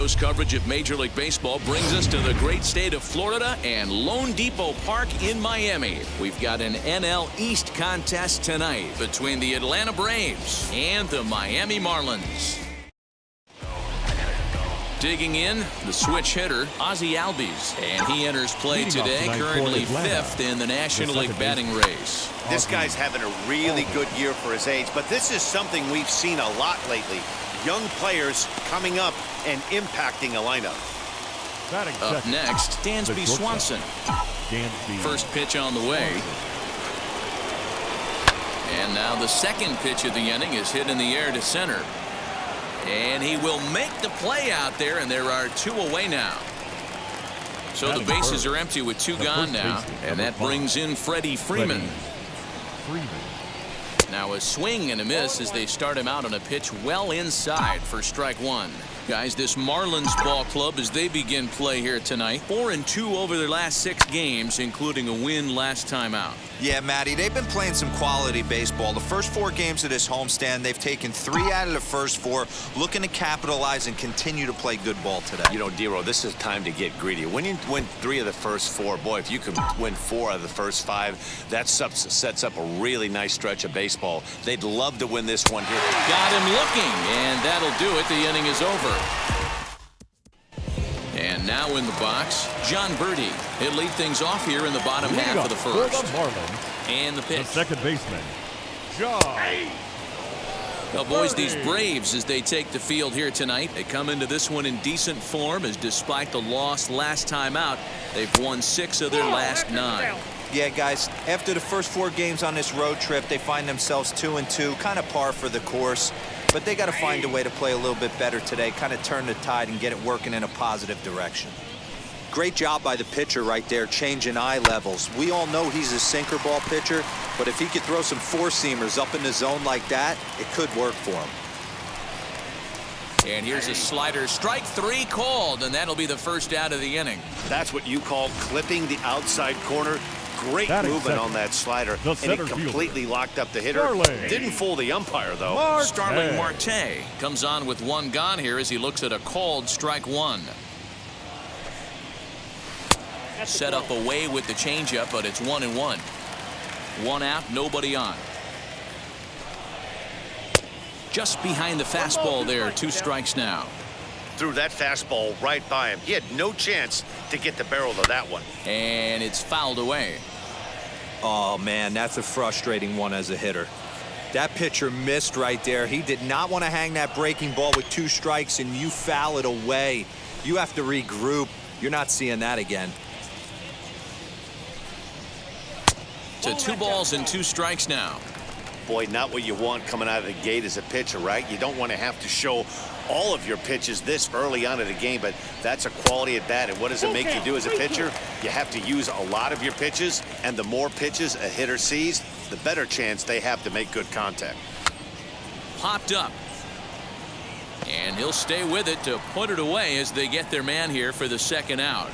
Coverage of Major League Baseball brings us to the great state of Florida and Lone Depot Park in Miami. We've got an NL East contest tonight between the Atlanta Braves and the Miami Marlins. Digging in, the switch hitter, Ozzie Albies, and he enters play today, currently 5th in the National League batting race. This guy's having a really good year for his age, but this is something we've seen a lot lately. Young players coming up and impacting a lineup. Up next, Dansby Swanson. First pitch on the way. And now the second pitch of the inning is hit in the air to center. And he will make the play out there, and there are 2 away now. So the bases are empty with 2 gone now, and that brings in Freddie Freeman. Now a swing and a miss as they start him out on a pitch well inside for strike 1. Guys, this Marlins ball club, as they begin play here tonight, 4-2 over their last 6 games, including a win last time out. Yeah, Matty, they've been playing some quality baseball. The first 4 games of this homestand, they've taken 3 out of the first 4, looking to capitalize and continue to play good ball today. You know, Dero, this is time to get greedy. When you win 3 of the first 4, boy, if you can win 4 out of the first 5, that sets up a really nice stretch of baseball. They'd love to win this one here. Got him looking, and that'll do it. The inning is over. And now in the box, John Birdie. He'll lead things off here in the bottom half of the first. For the Marlins, and the pitch. the second baseman, John. Well, boys, these Braves, as they take the field here tonight, they come into this one in decent form, as despite the loss last time out, they've won 6 of their last 9. Yeah, guys, after the first 4 games on this road trip, they find themselves 2-2, kind of par for the course. But they got to find a way to play a little bit better today, kind of turn the tide and get it working in a positive direction. Great job by the pitcher right there, changing eye levels. We all know he's a sinker ball pitcher, but if he could throw some 4-seamers up in the zone like that, it could work for him. And here's a slider, strike 3 called, and that'll be the first out of the inning. That's what you call clipping the outside corner. Great movement on that slider, and he completely locked up the hitter. Didn't fool the umpire, though. Starling Marte comes on with 1 gone here as he looks at a called strike 1. Set up away with the changeup, but it's 1-1. 1 out, nobody on. Just behind the fastball there, 2 strikes now. Threw that fastball right by him. He had no chance to get the barrel of that one. And it's fouled away. Oh, man, that's a frustrating one as a hitter. That pitcher missed right there. He did not want to hang that breaking ball with 2 strikes, and you foul it away. You have to regroup. You're not seeing that again. So 2 balls and 2 strikes now. Boy, not what you want coming out of the gate as a pitcher, right? You don't want to have to show all of your pitches this early on in the game, but that's a quality at bat. And what does it make you do as a pitcher? You have to use a lot of your pitches, and the more pitches a hitter sees, the better chance they have to make good contact. Popped up. And he'll stay with it to put it away as they get their man here for the 2nd out.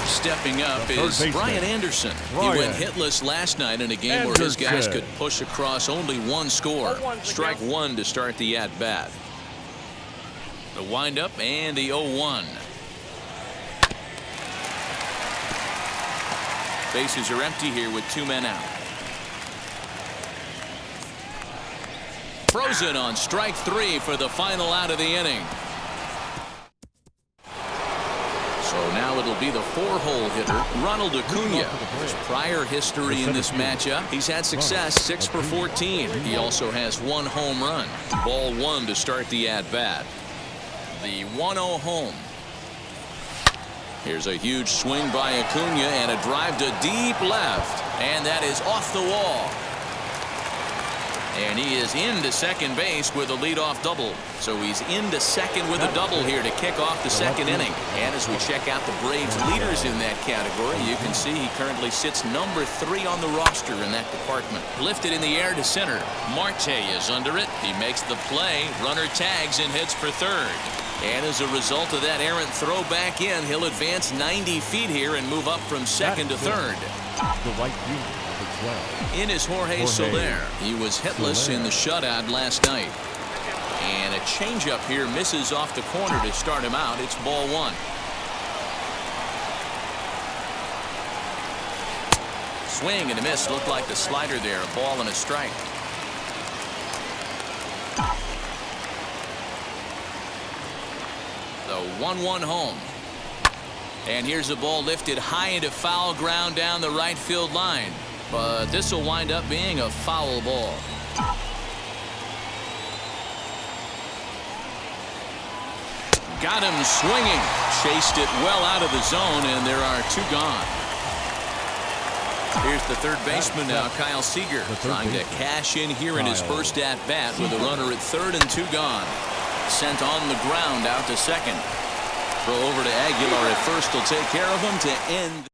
Stepping up is Brian Anderson. He went hitless last night in a game where his guys could push across only 1 score. Strike 1 to start the at-bat. The windup and the 0-1. Bases are empty here with 2 men out. Frozen on strike 3 for the final out of the inning. So now it'll be the 4-hole hitter, Ronald Acuna. His prior history in this matchup, he's had success, 6 for 14. He also has 1 home run. Ball 1 to start the at-bat. The 1-0 home. Here's a huge swing by Acuna and a drive to deep left. And that is off the wall. And he is into second base with a leadoff double. So he's into second with a double here to kick off the 2nd inning. And as we check out the Braves leaders in that category, you can see he currently sits number 3 on the roster in that department. Lifted in the air to center. Marte is under it. He makes the play. Runner tags and hits for 3rd. And as a result of that errant throw back in, he'll advance 90 feet here and move up from 2nd to 3rd. The right fielder. In is Jorge Soler. He was hitless in the shutout last night. a changeup here misses off the corner to start him out. It's ball one. Swing and a miss. Looked like the slider there. A ball and a strike. The 1-1 home. And here's a ball lifted high into foul ground down the right field line. But this will wind up being a foul ball. Got him swinging. Chased it well out of the zone, and there are two gone. Here's the third baseman now, Kyle Seager, trying to cash in here in his first at-bat with a runner at third and two gone. Sent on the ground out to second. Throw over to Aguilar at first will take care of him to end.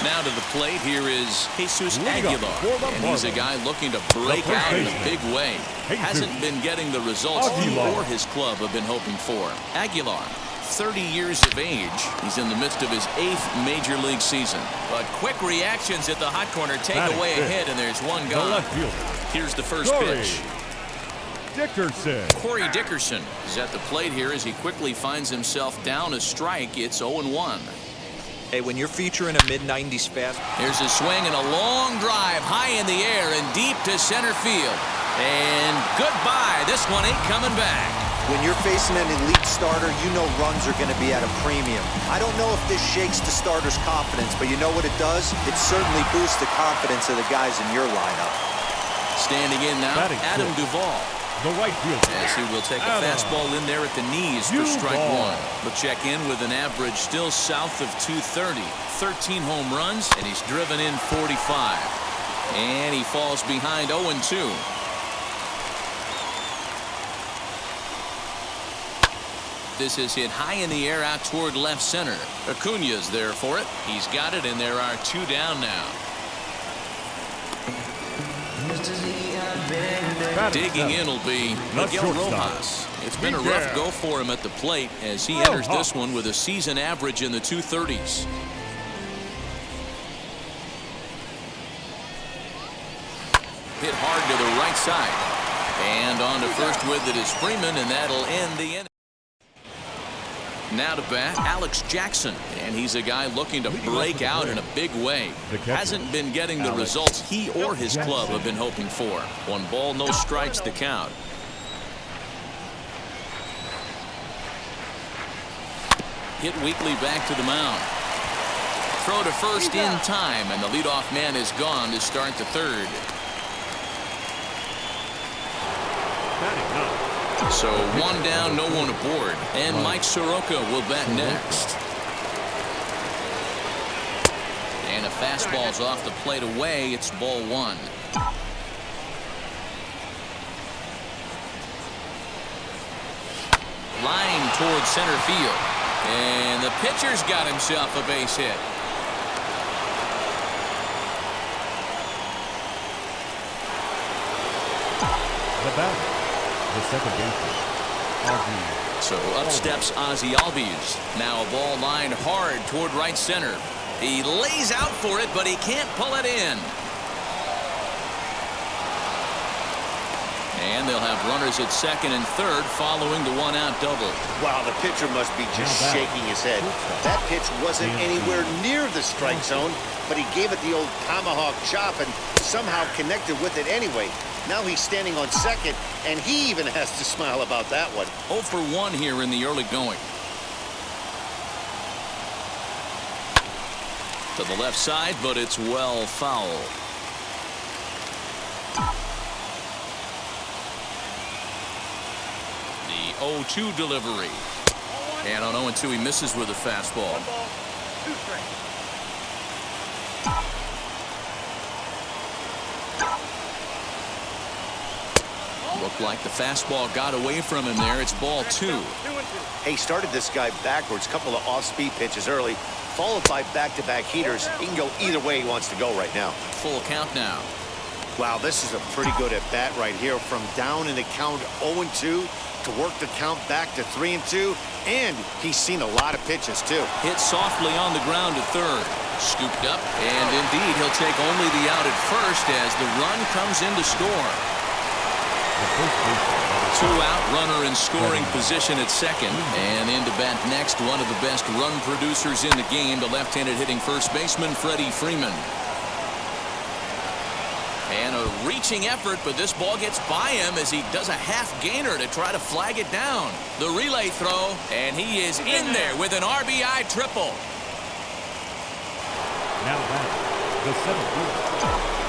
Now to the plate, here is Jesus Aguilar, and he's a guy looking to break out in a big way. Hasn't been getting the results he or his club have been hoping for. Aguilar, 30 years of age. He's in the midst of his 8th major league season. But quick reactions at the hot corner take away a hit, and there's one gone. Here's the first pitch. Dickerson. Corey Dickerson is at the plate here as he quickly finds himself down a strike. It's 0-1. Hey, when you're featuring a mid-90s fast. Here's a swing and a long drive high in the air and deep to center field. And goodbye. This one ain't coming back. When you're facing an elite starter, you know runs are going to be at a premium. I don't know if this shakes the starter's confidence, but you know what it does? It certainly boosts the confidence of the guys in your lineup. Standing in now, Adam Duvall. The right fielder. As he will take a fastball in there at the knees for strike one. He'll check in with an average still south of 230. 13 home runs, and he's driven in 45. And he falls behind 0-2. This is hit high in the air out toward left center. Acuna's there for it. He's got it, and there are two down now. Digging in will be Miguel Rojas. It's been a rough go for him at the plate as he enters this one with a season average in the 230s. Hit hard to the right side. And on to first with it is Freeman, and that'll end the inning. Now to bat, Alex Jackson, and he's a guy looking to break out in a big way. Hasn't been getting the results he or his club have been hoping for. 1 ball, no strikes, the count. Hit weakly back to the mound. Throw to first in time, and the leadoff man is gone to start the third. So 1 down, no one aboard, and Mike Soroka will bat next. And a fastball's off the plate away. It's ball 1. Line towards center field, and the pitcher's got himself a base hit. The batter. The second baseman. So up steps Ozzie Albies. Now a ball lined hard toward right center. He lays out for it, but he can't pull it in. And they'll have runners at second and third following the 1-out double. Wow, the pitcher must be just shaking his head. That pitch wasn't anywhere near the strike zone, but he gave it the old tomahawk chop and somehow connected with it anyway. Now he's standing on second, and he even has to smile about that one. 0 for 1 here in the early going. To the left side, but it's well foul. The 0-2 delivery. And on 0-2, he misses with a fastball. Looked like the fastball got away from him there. It's ball 2. Hey, started this guy backwards, couple of off-speed pitches early, followed by back-to-back heaters. He can go either way he wants to go right now. Full count now. Wow, this is a pretty good at-bat right here. From down in the count 0-2 to work the count back to 3-2. And he's seen a lot of pitches, too. Hit softly on the ground to third. Scooped up, and indeed, he'll take only the out at first as the run comes in to score. first baseman. Two out, runner in scoring position at second. And in to bat next, one of the best run producers in the game, the left-handed hitting first baseman, Freddie Freeman. And a reaching effort, but this ball gets by him as he does a half gainer to try to flag it down. The relay throw, and he is in there with an RBI triple. Now back, the seventh fielder,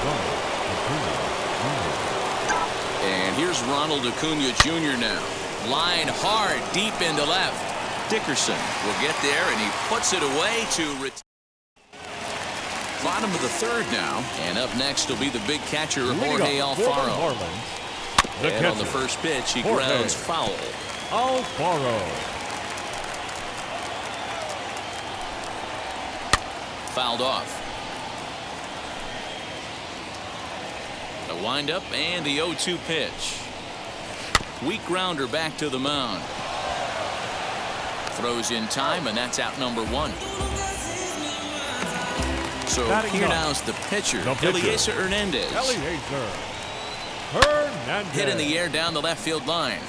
Ronald Acuna. And here's Ronald Acuna Jr. now. Line hard, deep into left. Dickerson will get there, and he puts it away to retire. Bottom of the third now, and up next will be the big catcher, Jorge Alfaro. And on the first pitch, he grounds foul. Alfaro. Fouled off. The windup and the 0-2 pitch. Weak grounder back to the mound. Throws in time, and that's out number one. So here now's the pitcher, Eliezer Hernandez. Hit in the air down the left field line.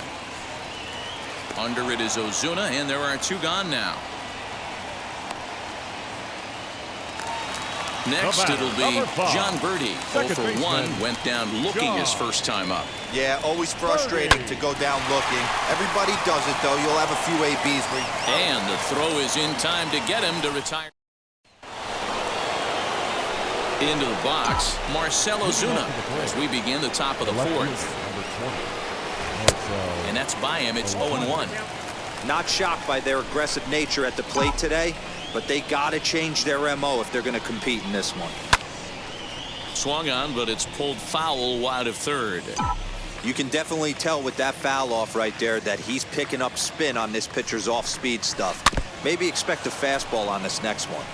Under it is Ozuna, and there are two gone now. Next, it'll be John Birdie. 0 for 1, went down looking his first time up. Yeah, always frustrating to go down looking. Everybody does it, though. You'll have a few ABs. And the throw is in time to get him to retire. Into the box, Marcell Ozuna as we begin the top of the fourth. And that's by him. It's 0-1. Not shocked by their aggressive nature at the plate today, but they got to change their MO if they're going to compete in this one. Swung on, but it's pulled foul wide of third. You can definitely tell with that foul off right there that he's picking up spin on this pitcher's off-speed stuff. Maybe expect a fastball on this next one.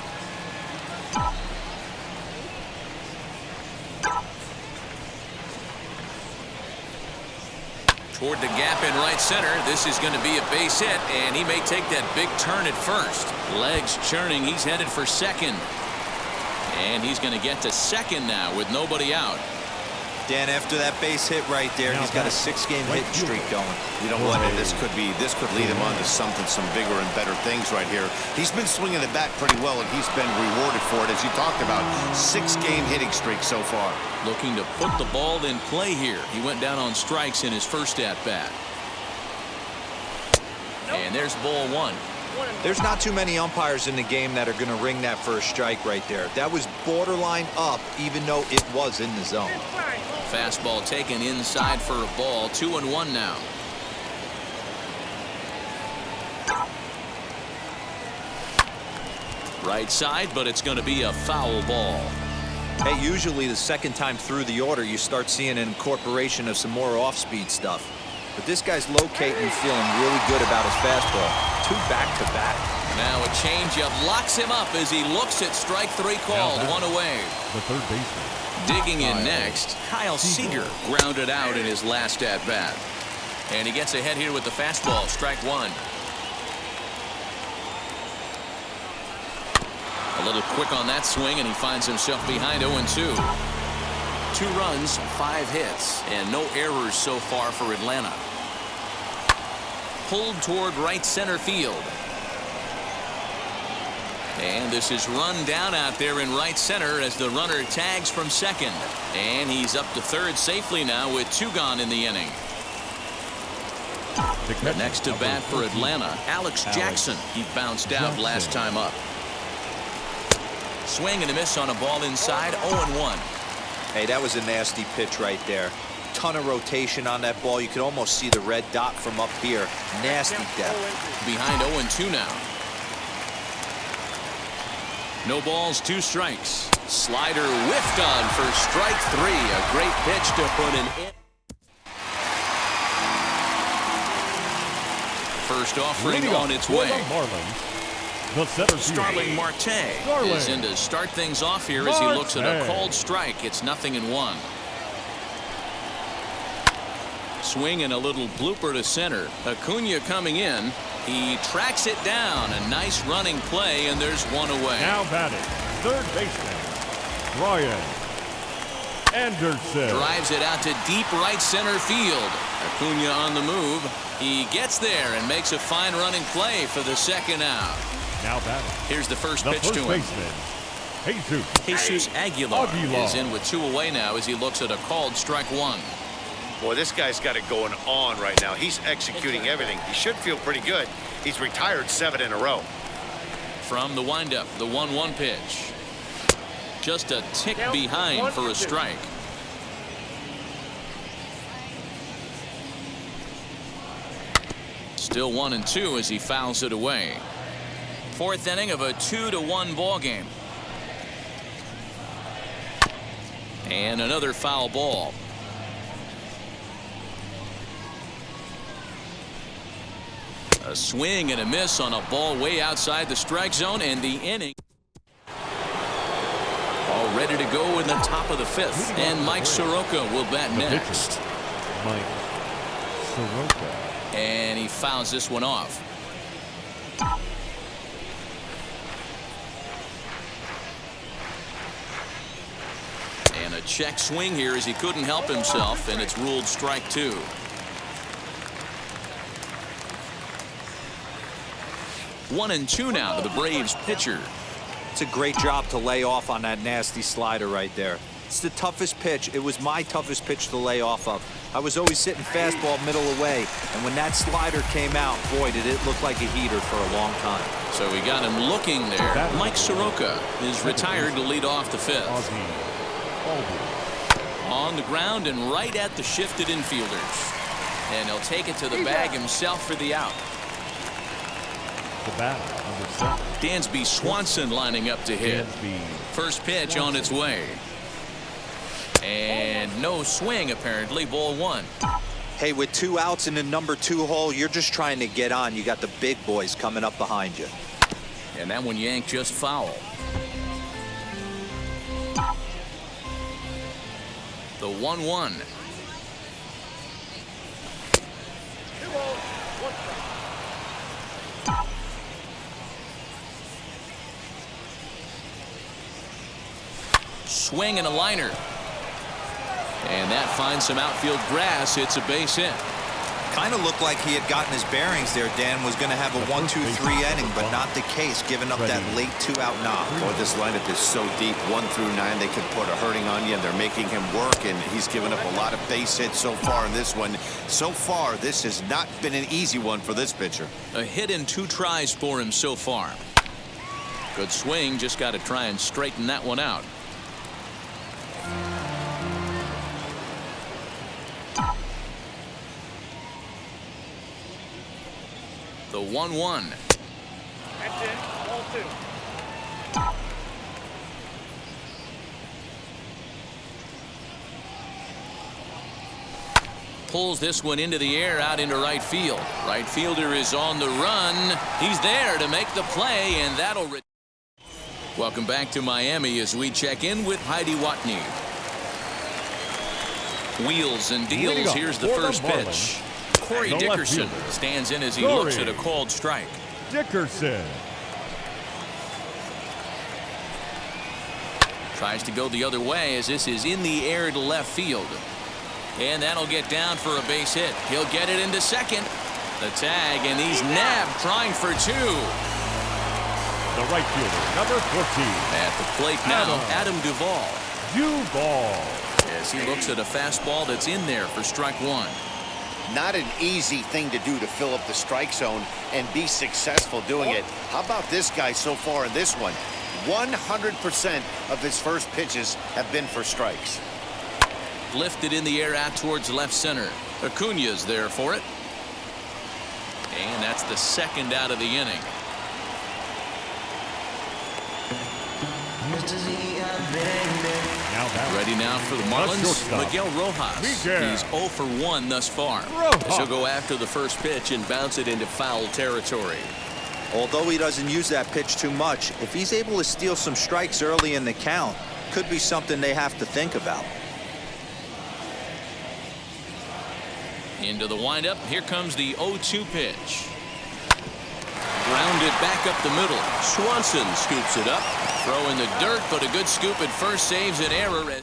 Toward the gap in right center. This is going to be a base hit, and he may take that big turn at first. Legs churning. He's headed for second. And he's going to get to second now with nobody out. Dan, after that base hit right there, he's got a 6-game hit streak going. You know what? This could lead him on to some bigger and better things right here. He's been swinging the bat pretty well, and he's been rewarded for it, as you talked about. 6-game hitting streak so far. Looking to put the ball in play here. He went down on strikes in his first at-bat. And there's ball one. There's not too many umpires in the game that are going to ring that first strike right there. That was borderline up, even though it was in the zone. Fastball taken inside for a ball. 2-1 now. Right side, but it's going to be a foul ball. Hey, usually the second time through the order, you start seeing an incorporation of some more off-speed stuff. But this guy's locating and feeling really good about his fastball. 2 back-to-back. Now a changeup locks him up as he looks at strike 3 called. 1 away. The third baseman. Digging in next, Kyle Seager grounded out in his last at-bat. And he gets ahead here with the fastball. Strike 1. A little quick on that swing, and he finds himself behind 0-2. 2 runs, 5 hits, and no errors so far for Atlanta. Pulled toward right center field. And this is run down out there in right center as the runner tags from second. And he's up to third safely now with 2 gone in the inning. Next to bat for Atlanta, Alex Jackson. He bounced out last time up. Swing and a miss on a ball inside. 0-1. Hey, that was a nasty pitch right there. Ton of rotation on that ball. You could almost see the red dot from up here. Nasty depth. Behind 0-2 now. No balls, 2 strikes. Slider whiffed on for strike 3. A great pitch to put an in. First offering on its way. Starling Marte is in to start things off here as he looks at a called strike. It's 0-1. Swing and a little blooper to center. Acuna coming in. He tracks it down. A nice running play, and there's 1 away. Now batting, third baseman, Brian Anderson. Drives it out to deep right center field. Acuna on the move. He gets there and makes a fine running play for the second out. Now batting. Here's the first The pitch first to him. baseman, Jesus Aguilar is in with 2 away now as he looks at a called strike 1. Boy, this guy's got it going on right now. He's executing everything. He should feel pretty good. He's retired 7 in a row. From the windup, the 1-1 pitch. Just a tick behind for a strike. Still 1-2 as he fouls it away. 4th inning of a 2-1 ball game. And another foul ball. A swing and a miss on a ball way outside the strike zone, and the inning all ready to go in the top of the 5th. And Mike Soroka will bat next. Mike Soroka. And he fouls this one off. And a check swing here as he couldn't help himself, and it's ruled strike 2. One and two now to the Braves pitcher. It's a great job to lay off on that nasty slider right there. It's the toughest pitch. It was my toughest pitch to lay off of. I was always sitting fastball middle away, and when that slider came out, boy, did it look like a heater for a long time. So we got him looking there. Mike Soroka is retired to lead off the 5th. On the ground and right at the shifted infielders. And he'll take it to the bag himself for the out. The batter, number 7. Dansby Swanson lining up to hit. First pitch on its way. And no swing, apparently. Ball 1. Hey, with 2 outs in the number 2 hole, you're just trying to get on. You got the big boys coming up behind you. And that one yanked just foul. The 1-1. Swing and a liner. And that finds some outfield grass. It's a base hit. Kind of looked like he had gotten his bearings there. Dan was going to have a 1-2-3 inning, but not the case, giving up that late 2-out knock. Boy, this lineup is so deep. 1 through 9, they could put a hurting on you, and they're making him work, and he's given up a lot of base hits so far in this one. So far, this has not been an easy one for this pitcher. A hit in 2 tries for him so far. Good swing. Just got to try and straighten that one out. The 1-1. That's it. Ball 2. Pulls this one into the air out into right field. Right fielder is on the run. He's there to make the play, and that'll. Welcome back to Miami as we check in with Heidi Watney. Wheels and deals. Here's the first pitch. Corey Dickerson stands in as he looks at a called strike. Dickerson. Tries to go the other way as this is in the air to left field. And that'll get down for a base hit. He'll get it into second. The tag, and he's nabbed, trying for 2. The right fielder, number 14. At the plate now, Adam Duvall. As he looks at a fastball that's in there for strike 1. Not an easy thing to do to fill up the strike zone and be successful doing it. How about this guy so far in this one? 100% of his first pitches have been for strikes. Lifted in the air out towards left center. Acuna's there for it. And that's the second out of the inning. Ready now for the Marlins, Miguel Rojas. He's 0 for 1 thus far. He'll go after the first pitch and bounce it into foul territory. Although he doesn't use that pitch too much, if he's able to steal some strikes early in the count, could be something they have to think about. Into the windup. Here comes the 0-2 pitch. Grounded back up the middle. Swanson scoops it up. Throw in the dirt, but a good scoop at first saves an error.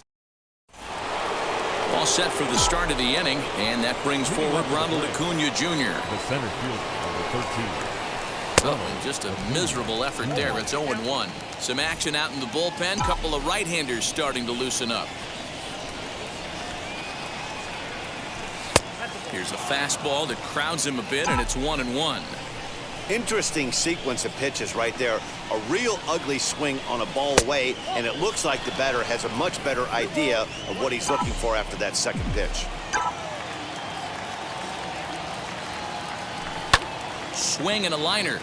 all set for the start of the inning, and that brings forward Ronald Acuna Jr. The center fielder, number 13. Oh, just a miserable effort there. It's 0-1. Some action out in the bullpen. Couple of right-handers starting to loosen up. Here's a fastball that crowds him a bit, and it's 1-1. Interesting sequence of pitches right there. A real ugly swing on a ball away, and it looks like the batter has a much better idea of what he's looking for after that second pitch. Swing and a liner,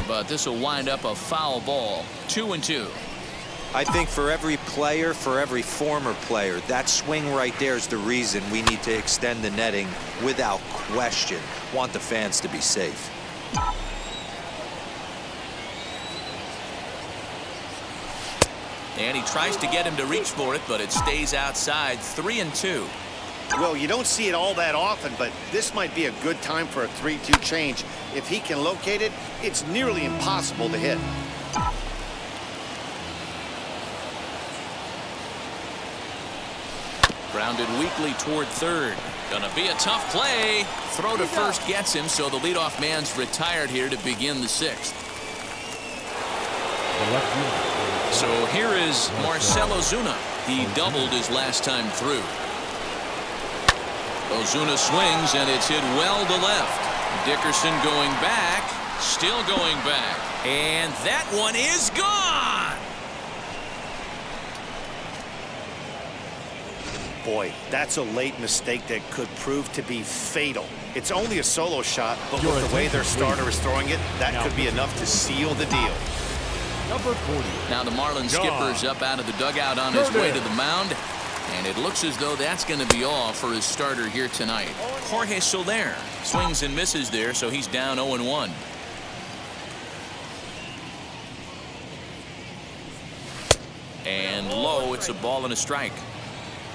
but this will wind up a foul ball. 2-2. I think for every player, for every former player, that swing right there is the reason we need to extend the netting without question. Want the fans to be safe. And he tries to get him to reach for it, but it stays outside. 3-2. Well, you don't see it all that often, but this might be a good time for a 3-2 change. If he can locate it, it's nearly impossible to hit. Grounded weakly toward third. Gonna be a tough play. Throw to first gets him, so the leadoff man's retired here to begin the sixth. The left fielder. So here is Marcell Ozuna. He doubled his last time through. Ozuna swings, and it's hit well to left. Dickerson going back, still going back, and that one is gone. Boy, that's a late mistake that could prove to be fatal. It's only a solo shot, but with the way their starter is throwing it, that could be enough to seal the deal. Number 40. Now the Marlins skipper's up out of the dugout on his way to the mound, and it looks as though that's going to be all for his starter here tonight. Jorge Soler swings and misses there, so he's down 0-1. And low, it's a ball and a strike.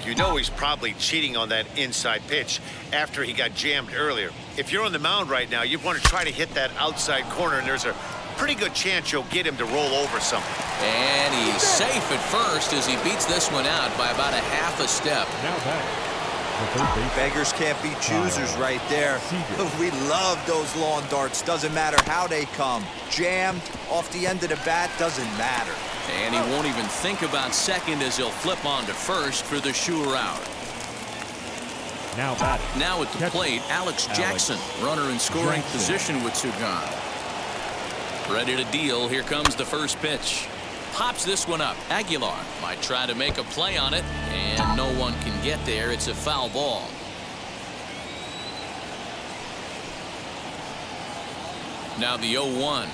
You know he's probably cheating on that inside pitch after he got jammed earlier. If you're on the mound right now, you want to try to hit that outside corner, and there's a pretty good chance you'll get him to roll over something. And he's safe at first as he beats this one out by about a half a step. Now back. The third base. Beggars can't be choosers right there. We love those lawn darts. Doesn't matter how they come. Jammed off the end of the bat, doesn't matter. And he won't even think about second as he'll flip on to first for the sure out. Now batting. Now at the plate, Alex Jackson, runner in scoring position with two gone. Ready to deal. Here comes the first pitch. Pops this one up. Aguilar might try to make a play on it, and no one can get there. It's a foul ball. Now the 0-1.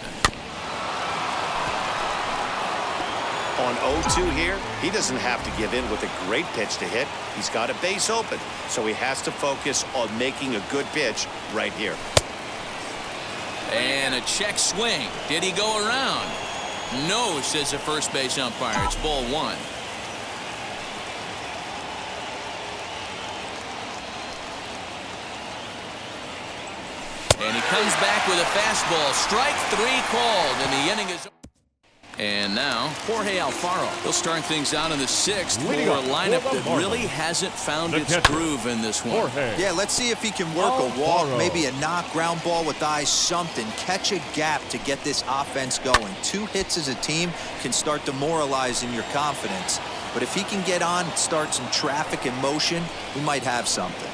On 0-2 here, he doesn't have to give in with a great pitch to hit. He's got a base open, so he has to focus on making a good pitch right here. And a check swing. Did he go around? No, says the first base umpire. It's ball one. And he comes back with a fastball. Strike three called, and the inning is. And now Jorge Alfaro. He'll start things out in the sixth for a lineup that really hasn't found its groove in this one. Yeah, let's see if he can work a walk, maybe a knock, ground ball with eyes, something. Catch a gap to get this offense going. 2 hits as a team can start demoralizing your confidence. But if he can get on and start some traffic in motion, we might have something.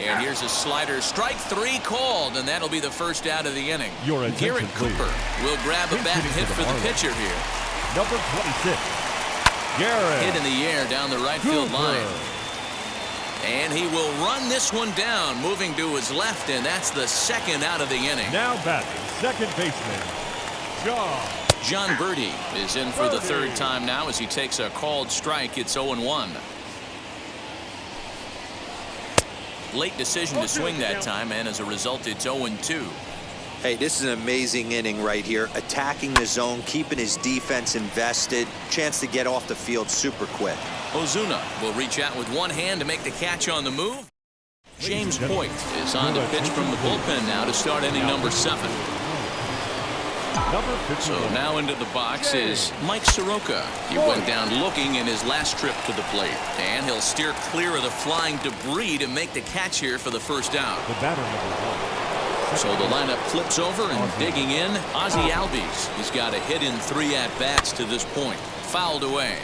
And here's a slider. Strike three called, and that'll be the first out of the inning. Garrett Cooper will grab a bat and hit for the pitcher here. Number 26. Garrett. Hit in the air down the right field line. And he will run this one down, moving to his left, and that's the second out of the inning. Now batting, second baseman, John Birdie is in for the third time now as he takes a called strike. It's 0-1. Late decision to swing that time, and as a result, it's 0-2. Hey, this is an amazing inning right here. Attacking the zone, keeping his defense invested. Chance to get off the field super quick. Ozuna will reach out with one hand to make the catch on the move. James Hoyt is on to pitch from the bullpen now to start inning number 7. Number 51. So now into the box is Mike Soroka. He went down looking in his last trip to the plate. And he'll steer clear of the flying debris to make the catch here for the first out. The batter, number 1. So the lineup flips over and digging in, Ozzie Albies. He's got a hit in 3 at-bats to this point. Fouled away.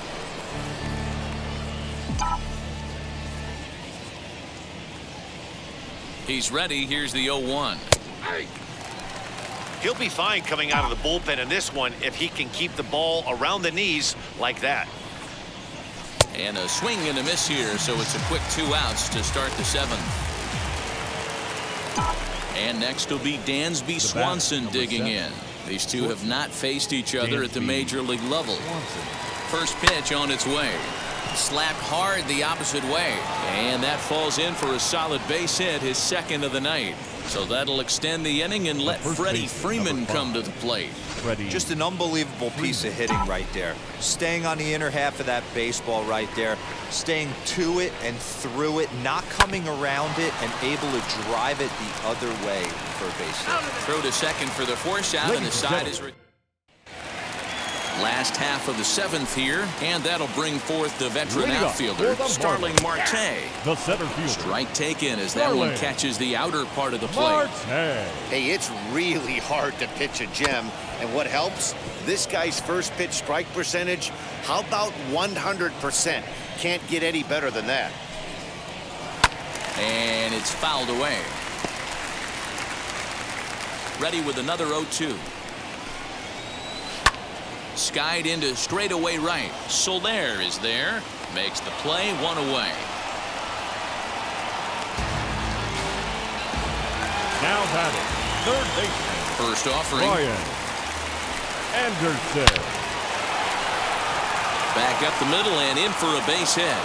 He's ready. Here's the 0-1. He'll be fine coming out of the bullpen in this one if he can keep the ball around the knees like that. And a swing and a miss here, so it's a quick 2 outs to start the 7th. And next will be Dansby Swanson digging in. These two have not faced each other at the major league level. First pitch on its way. Slapped hard the opposite way. And that falls in for a solid base hit, his 2nd of the night. So that'll extend the inning and let Freddie Freeman come to the plate. Just an unbelievable piece of hitting right there. Staying on the inner half of that baseball right there. Staying to it and through it, not coming around it, and able to drive it the other way for a base hit. Throw to second for the force out, and the side is... Last half of the 7th here, and that'll bring forth the veteran outfielder, Starling Marte. The center fielder. Strike taken as that one catches the outer part of the plate. Hey, it's really hard to pitch a gem, and what helps? This guy's first pitch strike percentage, how about 100%? Can't get any better than that. And it's fouled away. Ready with another 0-2. Skied into straightaway right. Soler is there. Makes the play, 1 away. Now batting, third baseman. First offering. Brian Anderson. Back up the middle and in for a base hit.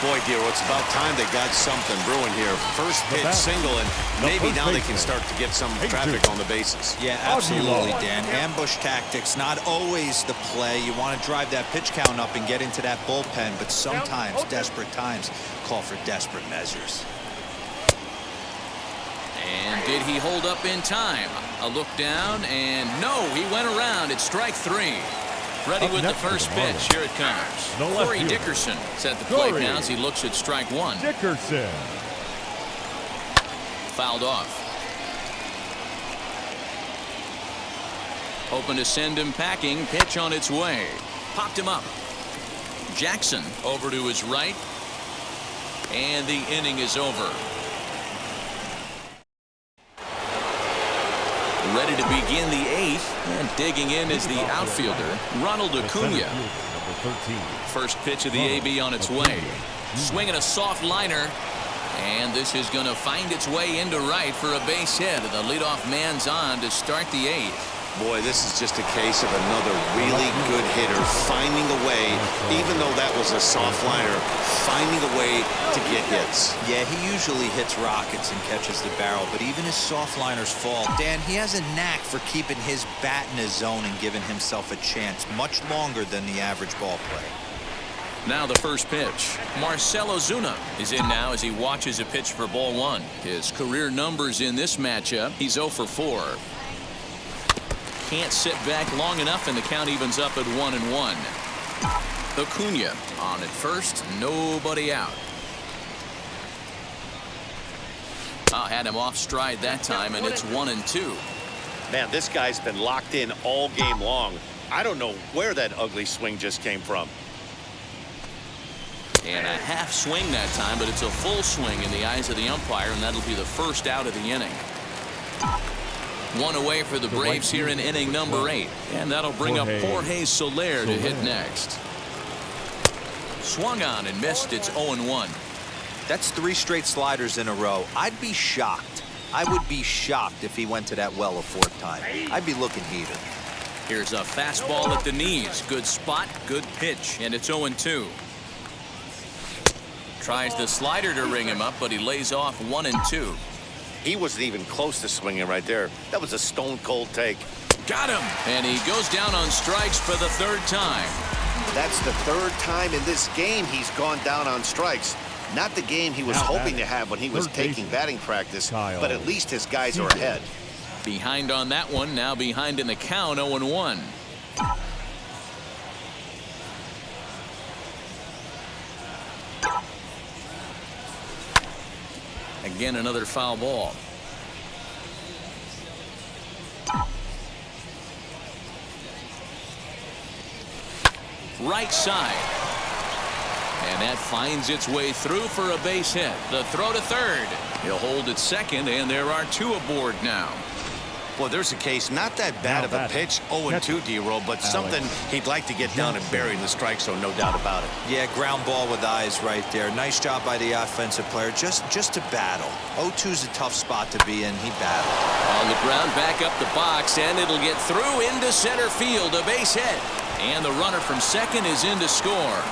Boy, dear, it's about time they got something brewing here. First pitch single, and maybe now they can start to get some traffic on the bases. Yeah, absolutely, Dan. Ambush tactics, not always the play. You want to drive that pitch count up and get into that bullpen, but sometimes desperate times call for desperate measures. And did he hold up in time? A look down, and no, he went around. It's strike 3. Ready with the first pitch. Here it comes. Corey Dickerson is at the plate now as he looks at strike 1. Dickerson. Fouled off. Hoping to send him packing. Pitch on its way. Popped him up. Jackson over to his right. And the inning is over. Ready to begin the 8th, and digging in is the outfielder, Ronald Acuna. First pitch of the AB on its way. Swinging a soft liner, and this is going to find its way into right for a base hit. The leadoff man's on to start the 8th. Boy, this is just a case of another really good hitter finding a way, even though that was a soft liner, finding a way to get hits. Yeah, he usually hits rockets and catches the barrel, but even his soft liners fall. Dan, he has a knack for keeping his bat in his zone and giving himself a chance much longer than the average ball player. Now the first pitch. Marcell Ozuna is in now as he watches a pitch for ball 1. His career numbers in this matchup, he's 0 for 4. Can't sit back long enough, and the count evens up at 1-1. Acuna on at first, nobody out. Had him off stride that time, and it's 1-2. Man, this guy's been locked in all game long. I don't know where that ugly swing just came from. And a half swing that time, but it's a full swing in the eyes of the umpire, and that'll be the first out of the inning. 1 away for the Braves here in inning number 8. And that'll bring up Jorge Soler to hit next. Swung on and missed. It's 0-1. That's 3 straight sliders in a row. I'd be shocked. I would be shocked if he went to that well a 4th time. I'd be looking heated. Here's a fastball at the knees. Good spot, good pitch, and it's 0-2. Tries the slider to ring him up, but he lays off 1-2. He wasn't even close to swinging right there. That was a stone-cold take. Got him! And he goes down on strikes for the 3rd time. That's the 3rd time in this game he's gone down on strikes. Not the game he was Now hoping batting. to have when he was Third taking baseman, batting practice, Kyle but at least his guys are ahead. Behind on that one, now behind in the count, 0-1. Again, another foul ball. Right side. And that finds its way through for a base hit. The throw to third. He'll hold at second, and there are two aboard now. Well, there's a case, not that bad of a pitch, 0-2, D-Roll, but something he'd like to get down and bury in the strike zone, no doubt about it. Yeah, ground ball with eyes right there. Nice job by the offensive player, just to battle. 0-2's a tough spot to be in. He battled. On the ground, back up the box, and it'll get through into center field, a base hit. And the runner from second is in to score.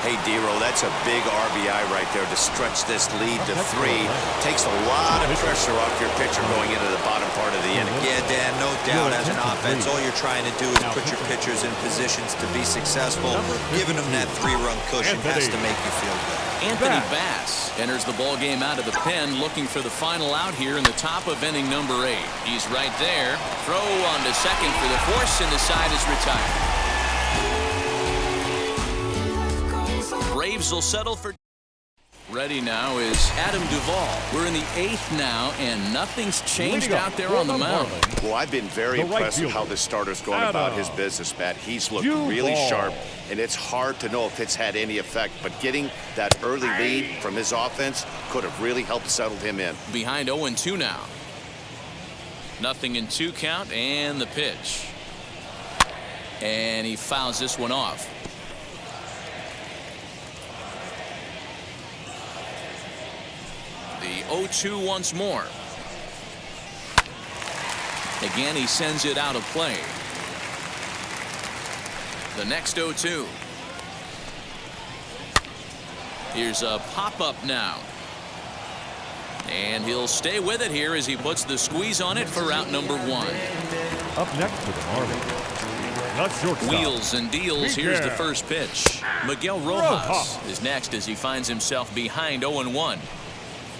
Hey, D-Roll, that's a big RBI right there to stretch this lead to 3. Takes a lot of pressure off your pitcher going into the bottom part of the inning. Yeah, Dan, no doubt. As an offense, all you're trying to do is put your pitchers in positions to be successful. Giving them that 3-run cushion has to make you feel good. Anthony Bass enters the ball game out of the pen, looking for the final out here in the top of inning number 8. He's right there. Throw on to second for the force, and the side is retired. Braves will settle for. Ready now is Adam Duvall. We're in the 8th now, and nothing's changed out there on the mound. Well, I've been very impressed with how this starter's going about his business, Matt. He's looked really sharp, and it's hard to know if it's had any effect, but getting that early lead from his offense could have really helped settle him in. Behind 0-2 now. Nothing in 2 count, and the pitch. And he fouls this one off. The 0-2 once more. Again, he sends it out of play. The next 0-2. Here's a pop-up now. And he'll stay with it here as he puts the squeeze on it for out number 1. Up next for the Marlins, not shortstop. Wheels and deals. Here's the first pitch. Miguel Rojas is next as he finds himself behind 0-1.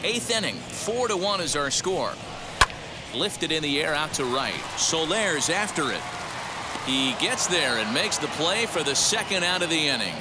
8th inning, 4-1 is our score. Lifted in the air out to right. Soler's after it. He gets there and makes the play for the second out of the inning.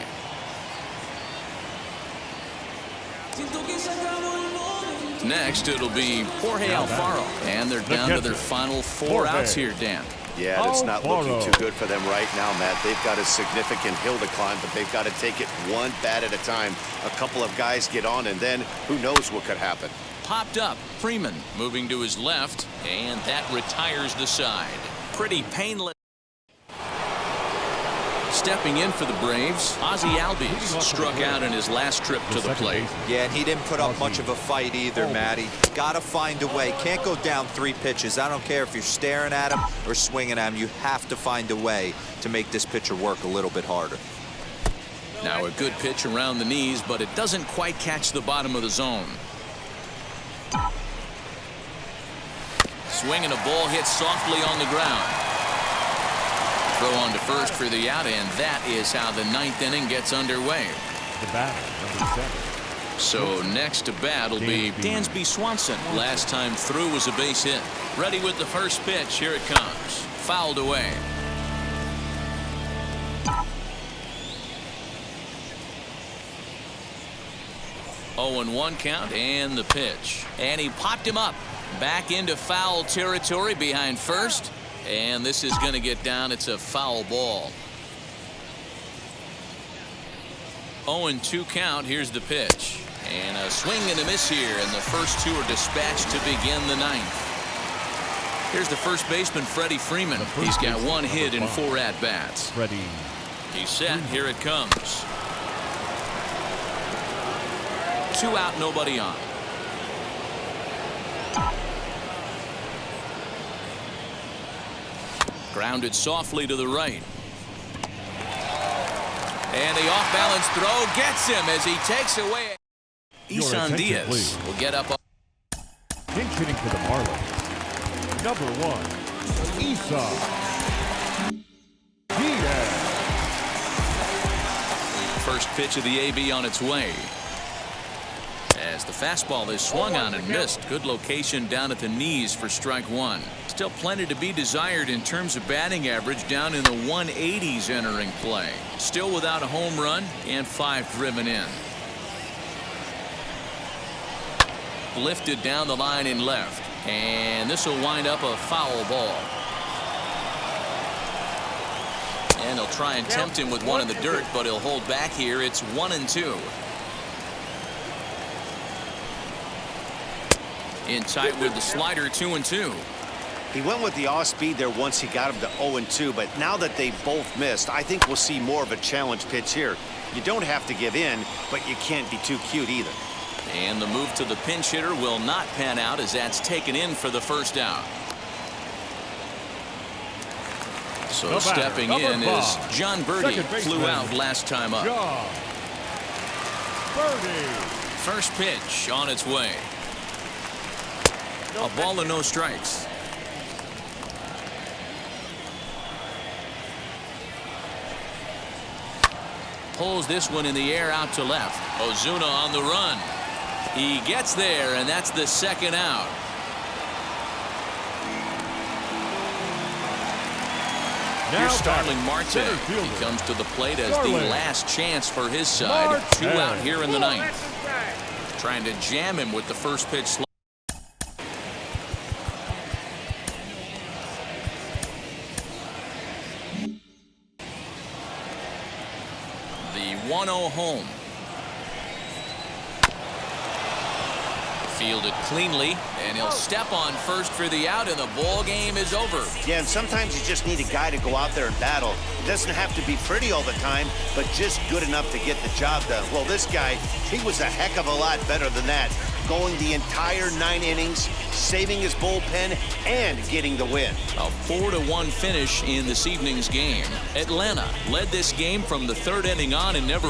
Next, it'll be Jorge Alfaro, and they're down to their final 4 outs here, Dan. Yeah, it's not looking too good for them right now, Matt. They've got a significant hill to climb, but they've got to take it one bat at a time. A couple of guys get on, and then who knows what could happen. Popped up. Freeman moving to his left, and that retires the side. Pretty painless. Stepping in for the Braves, Ozzie Albies struck out in his last trip to the plate. Yeah, and he didn't put up much of a fight either, Matty. Got to find a way. Can't go down 3 pitches. I don't care if you're staring at him or swinging at him. You have to find a way to make this pitcher work a little bit harder. Now a good pitch around the knees, but it doesn't quite catch the bottom of the zone. Swinging a ball hit softly on the ground. Throw on to first for the out, and that is how the 9th inning gets underway. The batter, number 7. So next to bat will be Dansby Swanson. Last time through was a base hit. Ready with the first pitch. Here it comes. Fouled away. Oh, and 1 count, and the pitch. And he popped him up. Back into foul territory behind first. And this is going to get down. It's a foul ball. 0-2 count. Here's the pitch. And a swing and a miss here. And the first 2 are dispatched to begin the 9th. Here's the first baseman, Freddie Freeman. He's got 1 hit in 4 at-bats. Freddie. He's set. Here it comes. 2 out, nobody on. Grounded softly to the right. And the off-balance throw gets him as he takes away. Isan Diaz will get up. Pinch hitting for the Marlins, number 1, Isan Diaz. First pitch of the AB on its way. As the fastball is swung on and missed. Good location down at the knees for strike one. Still plenty to be desired in terms of batting average, down in the 180s entering play. Still without a home run and 5 driven in. Lifted down the line in left, and this will wind up a foul ball. And they'll try and tempt him with one in the dirt, but he'll hold back here. It's 1-2. In tight with the slider, 2-2. He went with the off speed there once he got him to 0-2, but now that they both missed, I think we'll see more of a challenge pitch here. You don't have to give in, but you can't be too cute either. And the move to the pinch hitter will not pan out, as that's taken in for the first out. So stepping in is John Birdie. Flew out last time up. First pitch on its way. A ball and no strikes. Pulls this one in the air out to left. Ozuna on the run. He gets there, and that's the second out. Here's Starling Marte. He comes to the plate as the last chance for his side. 2 out here in the ninth. Trying to jam him with the first pitch. The 1-0 home. Fielded cleanly, and he'll step on first for the out, and the ball game is over. Yeah, and sometimes you just need a guy to go out there and battle. It doesn't have to be pretty all the time, but just good enough to get the job done. Well, this guy, he was a heck of a lot better than that. Going the entire 9 innings, saving his bullpen, and getting the win. A 4-1 finish in this evening's game. Atlanta led this game from the 3rd inning on and never